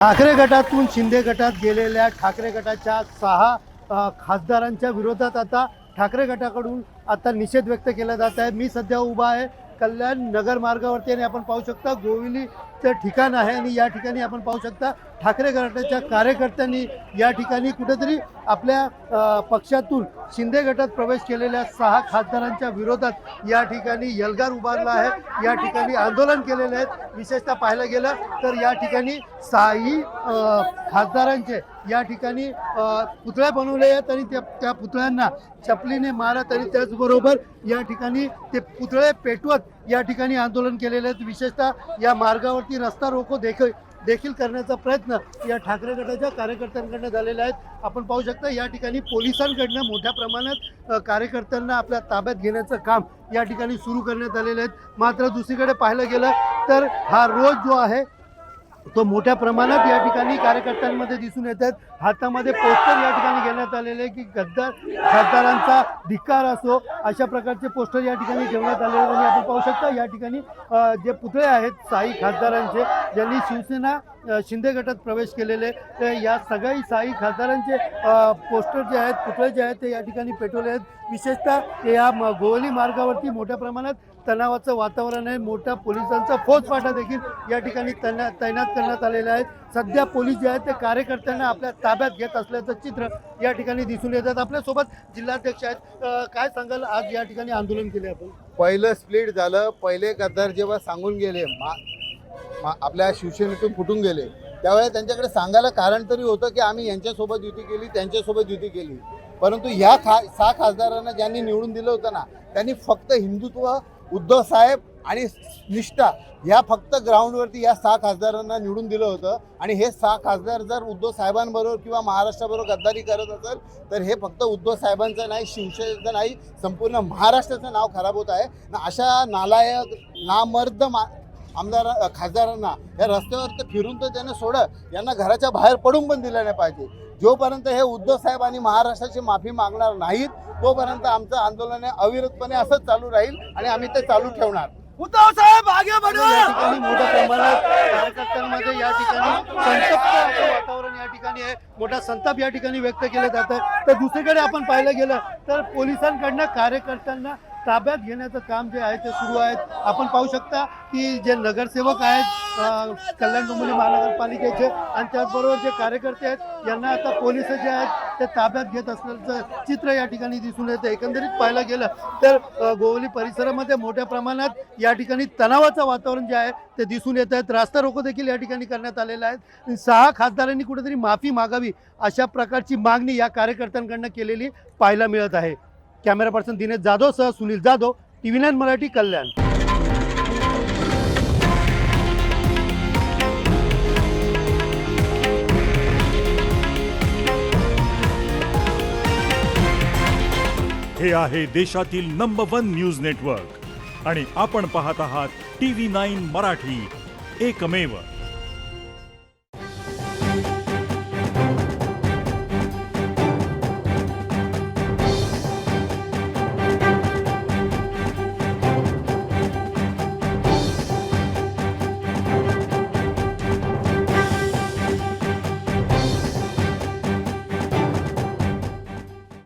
ठाकरे गटातून शिंदे गटात गेलेल्या ठाकरे गटाच्या 6 खासदारांच्या विरोधात आता ठाकरे गटाकडून आता निषेध व्यक्त केला जात आहे। मी सध्या उभा आहे कल्याण नगर मार्गावरती आणि आपण पाहू शकता गोविलीचं ठिकाण आहे आणि या ठिकाणी आपण पाहू शकता ठाकरे गटाच्या कार्यकर्त्यांनी या ठिकाणी कुठेतरी आपल्या पक्षातून शिंदे गटात प्रवेश केलेल्या 6 खासदारांच्या विरोधात या ठिकाणी यलगार उभारला आहे। या ठिकाणी आंदोलन केलेले आहेत। विशेषतः पाहायला गेलं तर या ठिकाणी 6 खासदारांचे या ठिकाणी पुतळे बनवले आहेत आणि त्या पुतळ्यांना चपलीने मारत आणि त्याचबरोबर या ठिकाणी ते पुतळे पेटवत या ठिकाणी आंदोलन केलेले आहेत। विशेषतः या मार्गावरती रस्ता रोको देखील करण्याचा प्रयत्न या ठाकरे गटाच्या कार्यकर्त्यांकडून झालेला आहे। आपण पाहू शकता या ठिकाणी पोलिसांकडून मोठ्या प्रमाणात कार्यकर्त्यांना आपल्या ताब्यात घेण्याचं काम या ठिकाणी सुरू करण्यात आलेलं आहे। मात्र दुसरीकडे पाहायलं गेलं तर हा रोज जो आहे तो मोठ्या प्रमाणात या ठिकाणी कार्यकर्त्यांमध्ये दिसून येतात। हातामध्ये पोस्टर या ठिकाणी घेण्यात आलेले की खासदारांचा धिक्कार असो अशा प्रकारचे पोस्टर या ठिकाणी ठेवण्यात आलेले आणि आपण पाहू शकता या ठिकाणी जे पुतळे आहेत 6 खासदारांचे ज्यांनी शिवसेना शिंदे गटात प्रवेश केलेले ते या सगळ्या 6 खासदारांचे पोस्टर जे आहेत पुतळे जे आहेत ते या ठिकाणी पेटवले आहेत। विशेषतः या गोवली मार्गावरती मोठ्या प्रमाणात तणावाचं वातावरण आहे। मोठा पोलिसांचा फौजफाटा देखील या ठिकाणी तैनात करण्यात आलेला आहे। सध्या पोलीस जे आहेत ते कार्यकर्त्यांना आपल्या ताब्यात घेत असल्याचं चित्र या ठिकाणी दिसून येतात। आपल्यासोबत जिल्हाध्यक्ष आहेत, काय सांगाल आज या ठिकाणी आंदोलन केले आपण? पहिलं स्प्लिट झालं, पहिले गद्दार जेव्हा सांगून गेले आपल्या शिवसेनेतून फुटून गेले त्यावेळेस त्यांच्याकडे सांगायला कारण तरी होतं की आम्ही यांच्यासोबत युती केली त्यांच्यासोबत युती केली, परंतु ह्या 6 खासदारांना ज्यांनी निवडून दिलं होतं ना त्यांनी फक्त हिंदुत्व उद्धव साहेब आणि निष्ठा ह्या फक्त ग्राउंडवरती या 6 खासदारांना निवडून दिलं होतं। आणि हे 6 खासदार जर उद्धव साहेबांबरोबर किंवा महाराष्ट्राबरोबर गद्दारी करत असेल तर हे फक्त उद्धव साहेबांचं नाही, शिवसेनेचं नाही, संपूर्ण महाराष्ट्राचं नाव खराब होत आहे ना। अशा नालायक नामर्द आमदार खासदारांना या रस्त्यावर फिरून तर त्यानं यांना घराच्या बाहेर पडून पण दिलं नाही पाहिजे। जोपर्यंत हे उद्धव साहेब आणि महाराष्ट्राची माफी मागणार नाहीत तोपर्यंत आमचं आंदोलन अविरतपणे असंच चालू राहील आणि आम्ही ते चालू ठेवणार। उद्धव साहेब आगे बढ़ो। या ठिकाणी मोठ्या प्रमाणात कार्यकर्त्यांमध्ये या ठिकाणी संतप्त वातावरण या ठिकाणी आहे, मोठा संताप या ठिकाणी व्यक्त केला जात आहे। तर दुसरीकडे आपण पाहायला गेलं तर पोलिसांकडनं कार्यकर्त्यांना ताब्यात घेण्याचं काम जे आहे ते सुरू आहे। आपण पाहू शकता की जे नगरसेवक आहेत कल्याण डोंबिवली महानगरपालिकेचे आणि त्याचबरोबर जे कार्यकर्ते आहेत यांना आता पोलीस जे आहेत ते ताब्यात घेत असल्याचं चित्र या ठिकाणी दिसून येतं। एकंदरीत पाहायला गेलं तर गोवली परिसरामध्ये मोठ्या प्रमाणात या ठिकाणी तणावाचं वातावरण जे आहे ते दिसून येत आहे। रास्ता रोको देखील या ठिकाणी करण्यात आलेला आहे। 6 खासदारांनी कुठेतरी माफी मागावी अशा प्रकारची मागणी या कार्यकर्त्यांकडून केलेली पाहायला मिळत आहे। कॅमेरा पर्सन दिनेश जाधव सह सुनील जाधव, TV9 मराठी, कल्याण। हे आहे देशातील नंबर 1 न्यूज नेटवर्क आणि आपण पाहत आहात TV9 मराठी, एकमेव।